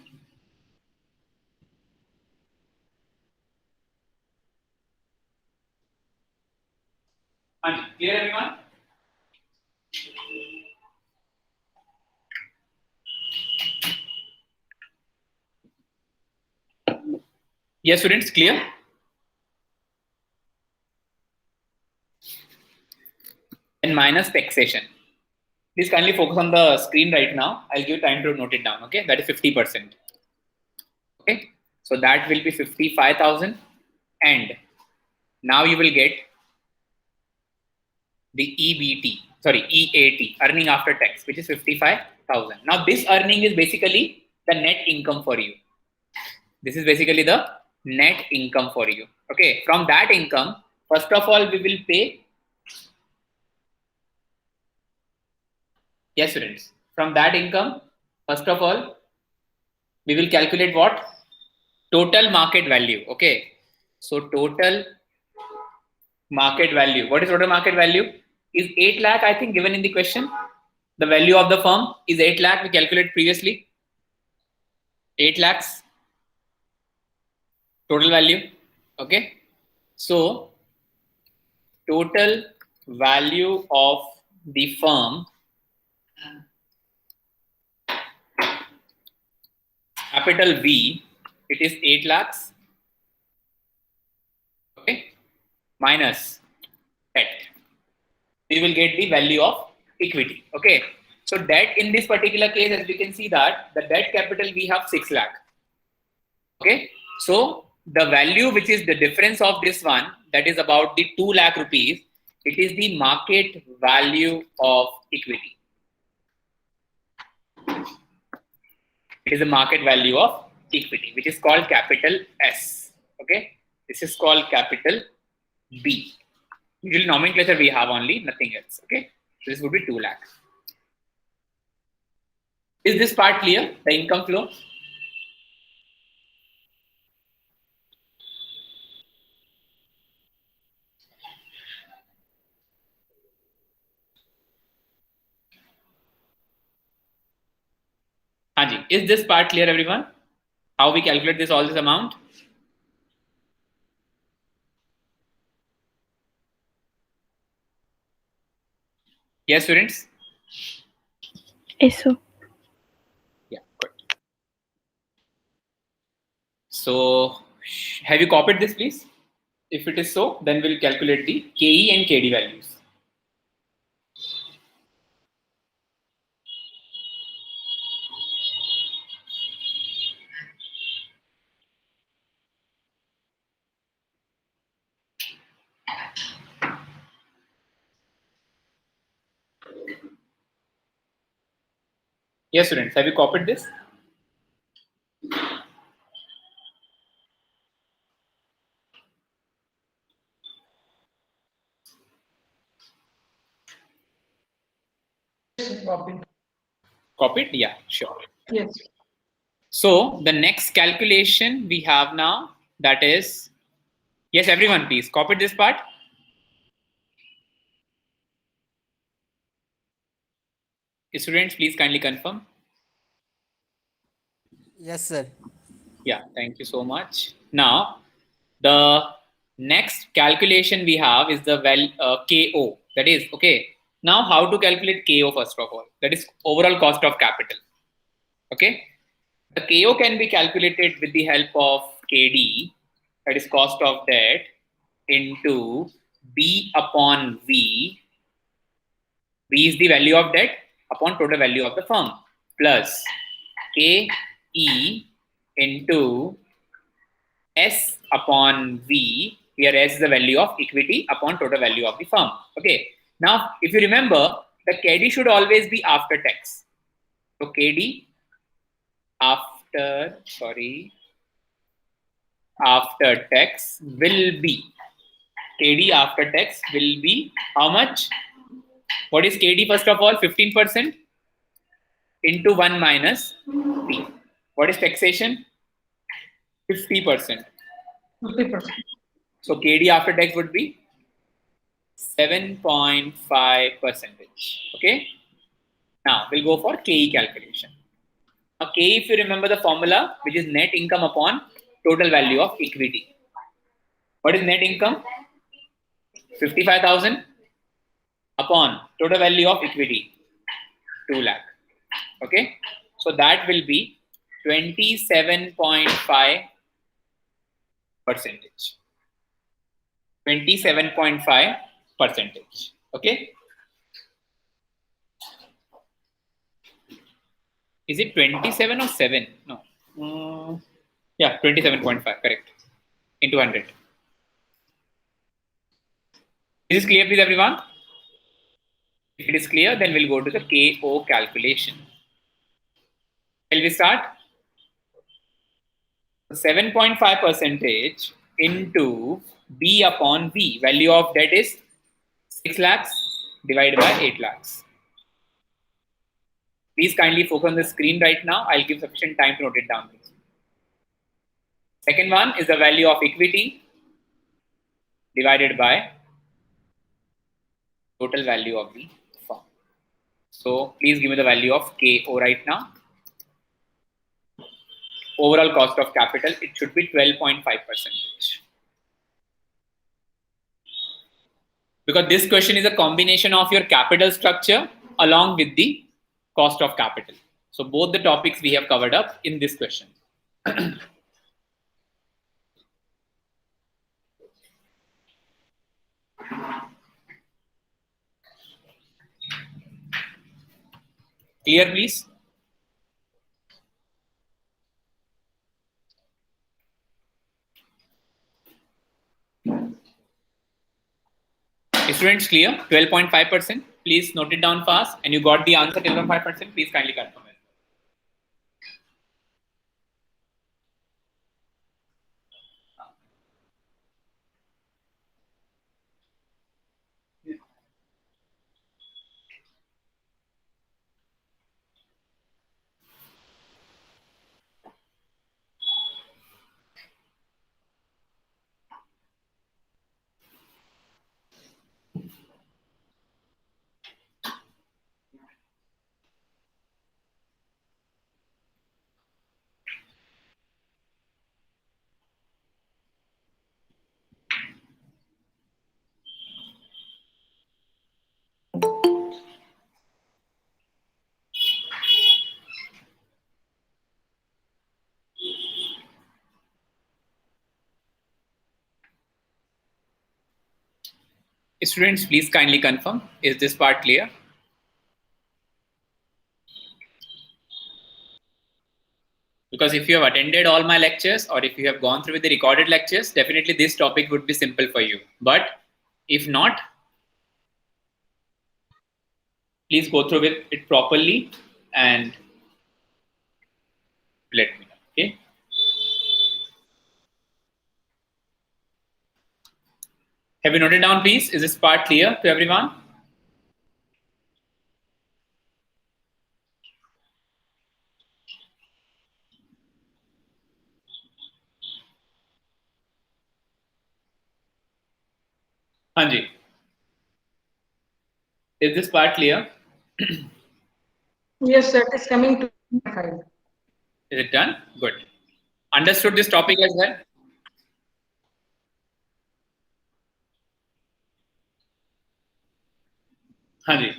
And clear everyone? Yes, students, clear? And minus taxation. Please kindly focus on the screen right now. I'll give you time to note it down. Okay, that is 50%. Okay, so that will be 55,000, and now you will get the EAT, earning after tax, which is 55,000. Now this earning is basically the net income for you. This is basically the net income for you. Okay, from that income, first of all, we will pay. Yes, students. From that income, first of all, we will calculate what? Total market value. Okay, so total market value. What is total market value? Is 8 lakh, I think, given in the question. The value of the firm is 8 lakh. We calculated previously. 8 lakhs. Total value. Okay. So, total value of the firm, capital V, it is 8 lakhs. Okay. Minus debt. We will get the value of equity. Okay. So debt in this particular case, as we can see that the debt capital we have 6 lakh. Okay. So the value which is the difference of this one, that is about the 2 lakh rupees, it is the market value of equity. It is the market value of equity, which is called capital S. Okay. This is called capital B. Usually nomenclature we have only, nothing else. Okay. So this would be 2 lakh. Is this part clear? The income flow? Haji, is this part clear, everyone? How we calculate all this amount? Yes, students? Yes, sir. Yeah, good. So, have you copied this, please? If it is so, then we'll calculate the KE and KD values. Yes, students, have you copied this? Copied? Yeah, sure. Yes. So the next calculation we have now, that is, yes, everyone, please copy this part. Students, please kindly confirm. Yes, sir. Yeah, thank you so much. Now, the next calculation we have is the KO. That is, okay. Now, how to calculate KO first of all? That is overall cost of capital. Okay. The KO can be calculated with the help of KD, that is cost of debt, into B upon V. V is the value of debt upon total value of the firm, plus KE into S upon V. Here S is the value of equity upon total value of the firm. Okay. Now, if you remember, the KD should always be after tax. So KD after tax will be, KD after tax will be how much? What is KD first of all? 15% into 1 minus P. What is taxation? 50%. 50%. So KD after tax would be 7.5%. Okay. Now we'll go for KE calculation. Now KE, if you remember the formula, which is net income upon total value of equity. What is net income? 55,000 upon total value of equity, 2 lakh. Okay. So that will be 27.5%. 27.5%. Okay. Is it 27 or 7? No. Yeah, 27.5, correct. Into 100. Is this clear, please, everyone? If it is clear, then we'll go to the KO calculation. Shall we start? 7.5% into B upon V. Value of debt is 6 lakhs divided by 8 lakhs. Please kindly focus on the screen right now. I'll give sufficient time to note it down. Second one is the value of equity divided by total value of the firm. So please give me the value of KO right now. Overall cost of capital, it should be 12.5%. Because this question is a combination of your capital structure along with the cost of capital. So both the topics we have covered up in this question. Clear, please? Students, clear? 12.5%. Please note it down fast. And you got the answer 12.5%. Please kindly confirm it. Students, please kindly confirm. Is this part clear? Because if you have attended all my lectures or if you have gone through with the recorded lectures, definitely this topic would be simple for you. But if not, please go through with it properly and let me know. Okay. Have you noted down, please? Is this part clear to everyone? Hanji. Is this part clear? Yes, sir. It is coming to 5. Is it done? Good. Understood this topic as well? Hanji.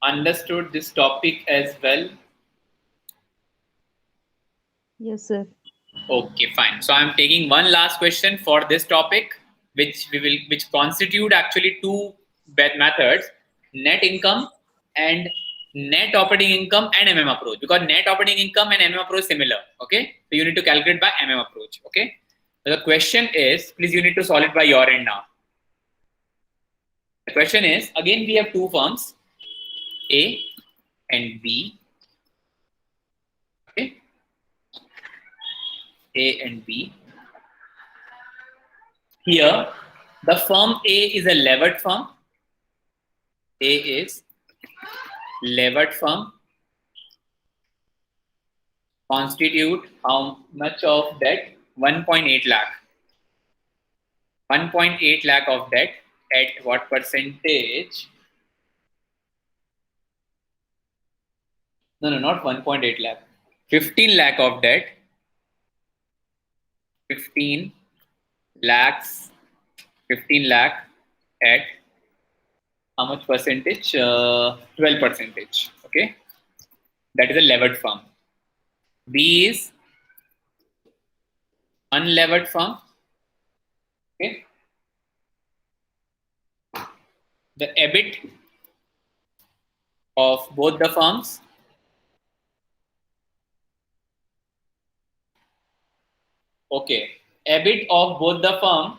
Understood this topic as well? Yes, sir. Okay, fine. So I'm taking one last question for this topic, which constitute actually two methods: net income and net operating income and MM approach. Because net operating income and MM approach similar. Okay, so you need to calculate by MM approach. Okay, so the question is, please you need to solve it by your end now. The question is, again we have two firms, A and B. Okay. A and B. Here, the firm A is a levered firm. A is levered firm. Constitute how much of debt? 1.8 lakh. 1.8 lakh of debt at what percentage? No, not 1.8 lakh. 15 lakh of debt. 15 lakhs. 15 lakh at how much percentage? 12 percentage. Okay. That is a levered firm. B is unlevered firm. Okay. The EBIT of both the firms okay, EBIT of both the firm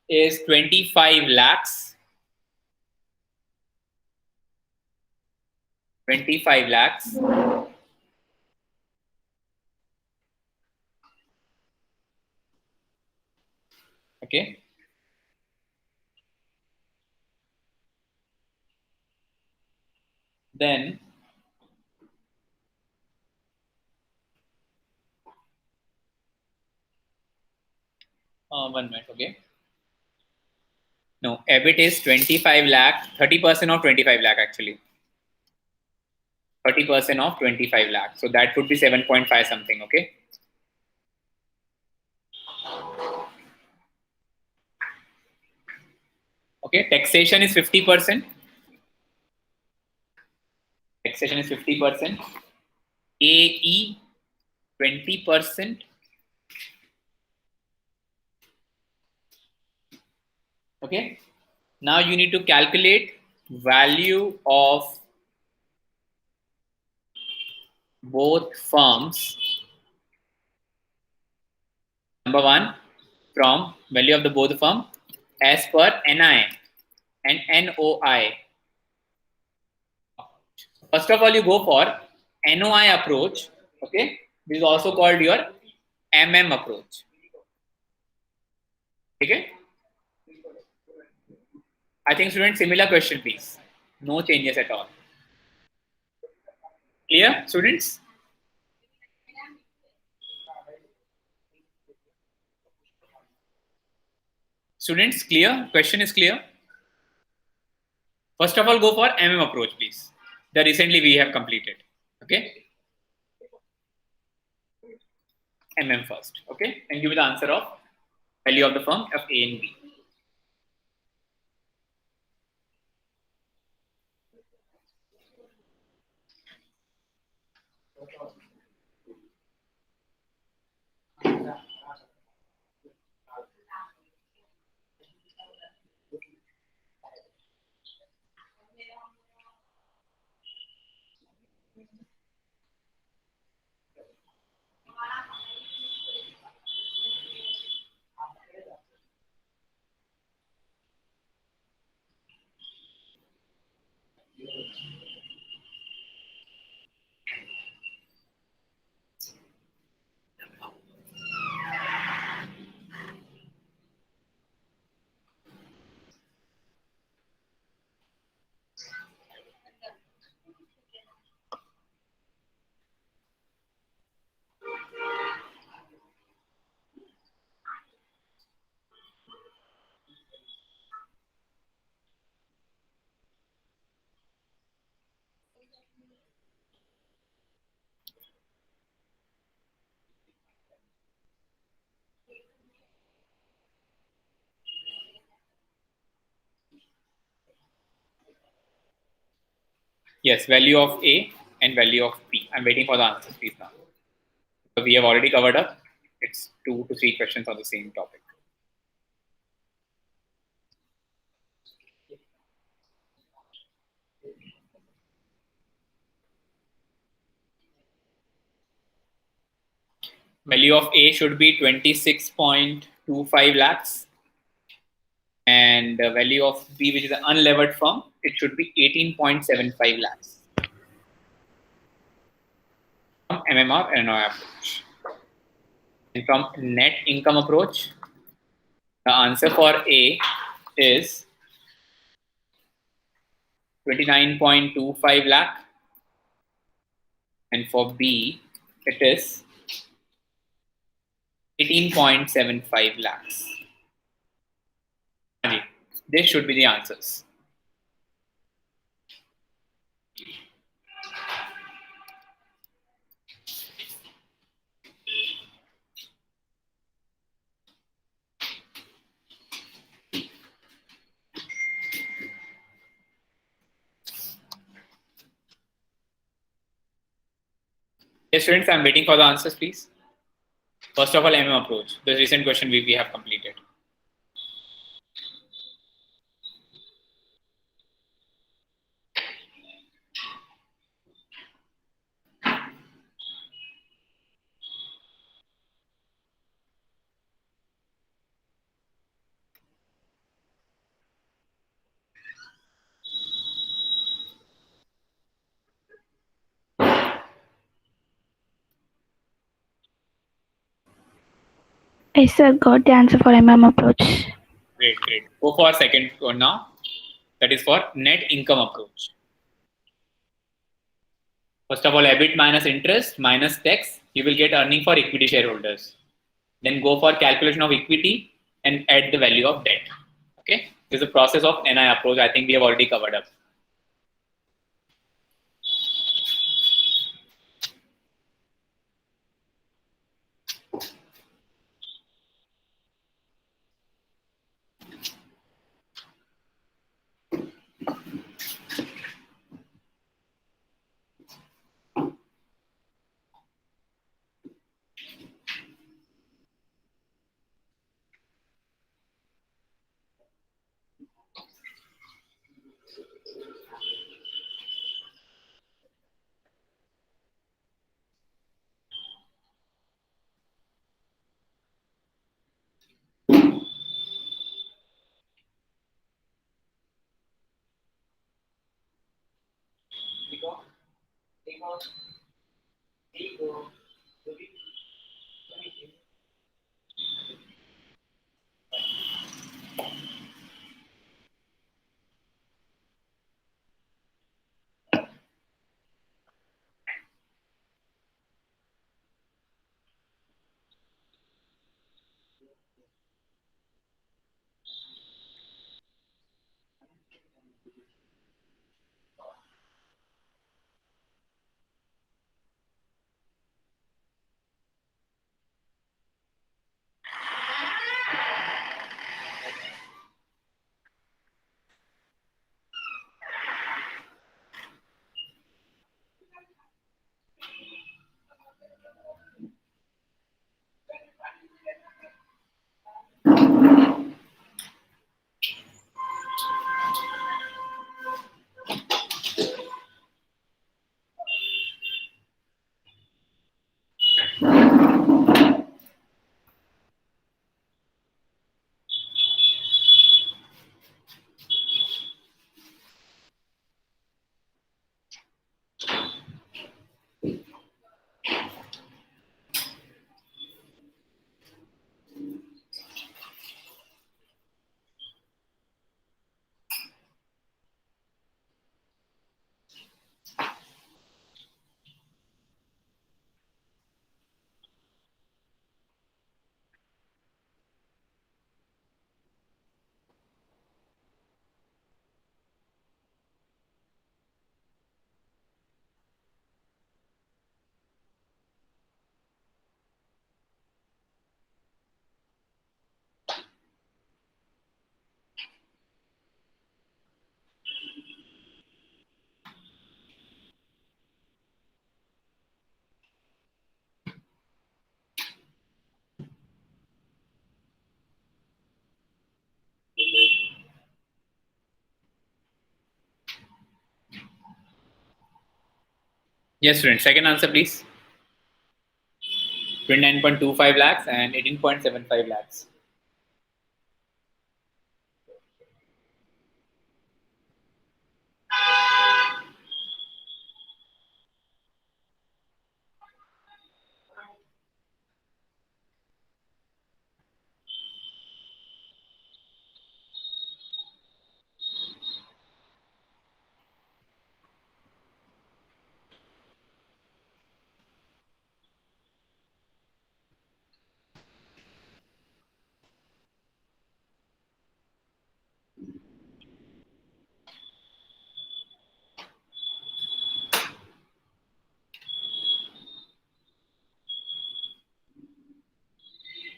is 25 lakhs. 25 lakhs. Okay. Then one minute, okay. No, EBIT is 25 lakh, 30% of 25 lakh actually. 30% of 25 lakh. So that would be 7.5 something, okay. Okay, taxation is 50%. Taxation is 50%. AE 20%. Okay. Now you need to calculate value of both firms. Number one, from value of the both firm as per NI and NOI. First of all, you go for NOI approach. Okay, this is also called your MM approach. Okay. I think students, similar question, please. No changes at all. Clear, students? Students, clear? Question is clear? First of all, go for MM approach, please. The recently we have completed. Okay. MM first. Okay. And give me the answer of value of the firm of A and B. Yes, value of A and value of B. I'm waiting for the answers, please now. So we have already covered up. It's 2 to 3 questions on the same topic. Value of A should be 26.25 lakhs. And the value of B, which is an unlevered firm, it should be 18.75 lakhs. From MMR and NOI approach. And from net income approach, the answer for A is 29.25 lakh. And for B, it is 18.75 lakhs. This should be the answers. Yes, students, I'm waiting for the answers, please. First of all, MM approach. The recent question we have completed. Yes, sir. Got the answer for MM approach. Great, great. Go for second one now. That is for net income approach. First of all, EBIT minus interest minus tax, you will get earning for equity shareholders. Then go for calculation of equity and add the value of debt. Okay, this is the process of NI approach. I think we have already covered up. Yes, students. Second answer, please. 29.25 lakhs and 18.75 lakhs.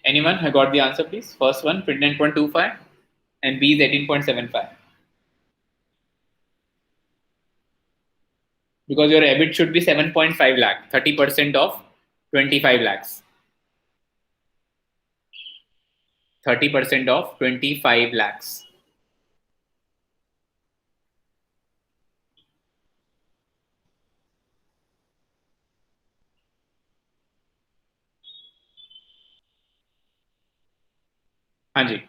Anyone who got the answer, please? First one, 29.25 and B is 18.75. Because your EBIT should be 7.5 lakh, 30% of 25 lakhs. 30% of 25 lakhs. हाँ जी.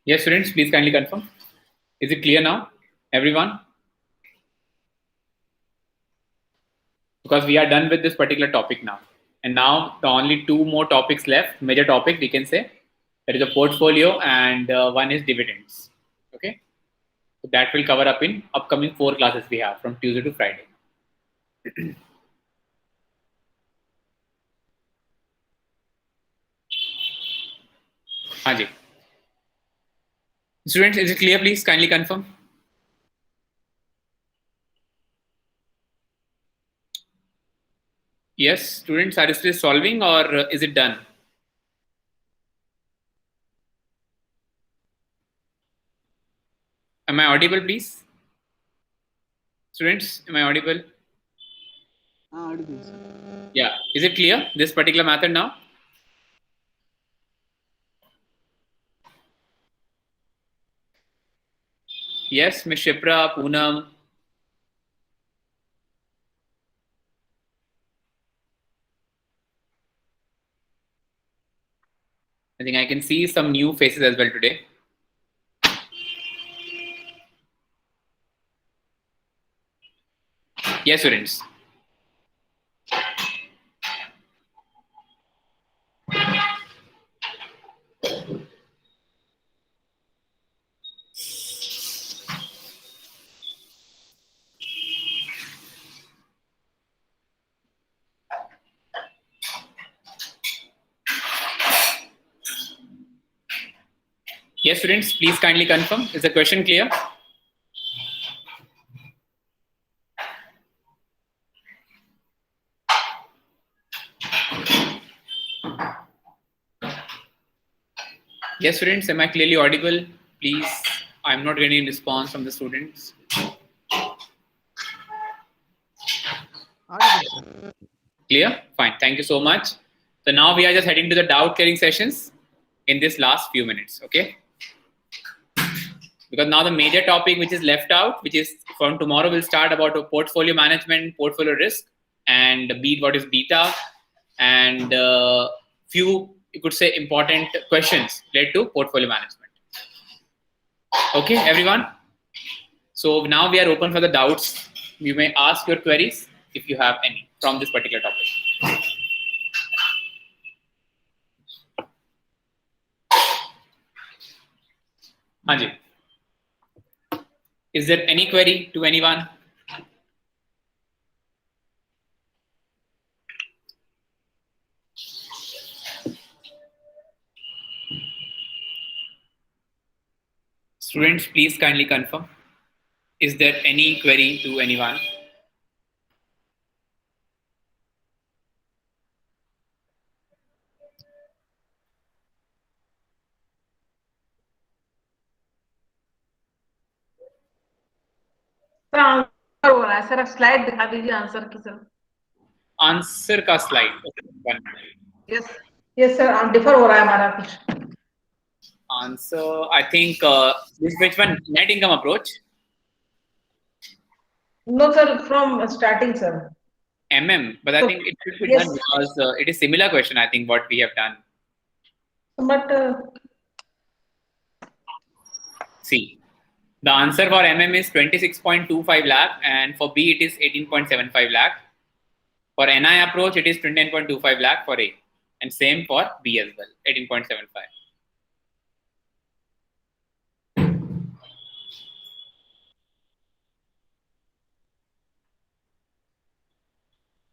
Yes, students, please kindly confirm. Is it clear now, everyone? Because we are done with this particular topic now. And now the only two more topics left, major topic we can say, that is a portfolio and one is dividends. Okay. So that will cover up in upcoming 4 classes we have from Tuesday to Friday. हाँ जी. Students, is it clear? Please kindly confirm. Yes, students, are you still solving or is it done? Am I audible, please? Students, am I audible? Audible, sir. Yeah. Is it clear, this particular method now? Yes, Ms. Shipra, Poonam. I think I can see some new faces as well today. Yes, students. Yes, students, please kindly confirm. Is the question clear? Yes, students, am I clearly audible? Please, I'm not getting any response from the students. Audible, sir. Clear? Fine. Thank you so much. So now we are just heading to the doubt clearing sessions in this last few minutes. Okay. Because now the major topic which is left out, which is from tomorrow, will start about a portfolio management, portfolio risk, and what is beta, and few, you could say, important questions related to portfolio management. Okay, everyone. So now we are open for the doubts. You may ask your queries if you have any from this particular topic. Anji. Is there any query to anyone? Students, please kindly confirm. Is there any query to anyone? Sir answer हो रहा है sir, slide दिखा दीजिए answer की sir. Answer का slide. Yes yes sir, differ हो रहा है हमारा कुछ. Answer, I think this which one? Net income approach. No sir, from starting sir. MM, but I So, think it should be yes. done because it is similar question. I think what we have done. But See, the answer for MM is 26.25 lakh, and for B it is 18.75 lakh. For NI approach, it is 29.25 lakh for A, and same for B as well, 18.75.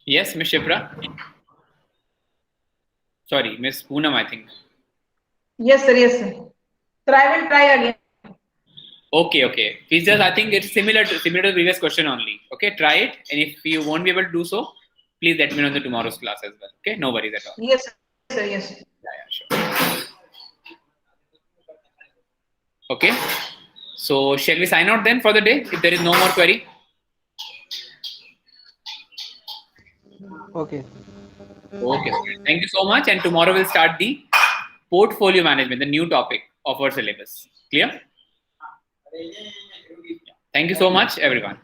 Yes, Miss Shipra. Sorry, Miss Poonam, I think. Yes sir, yes sir. Sir I will try again. Okay, okay. It's just, I think it's similar to the previous question only. Okay, try it, and if you won't be able to do so, please let me know in the tomorrow's class as well. Okay, no worries at all. Yes sir, yes. Yeah, sure. Okay, so shall we sign out then for the day if there is no more query? Okay. Okay, thank you so much, and tomorrow we'll start the portfolio management, the new topic of our syllabus. Clear? Thank you so much, everyone.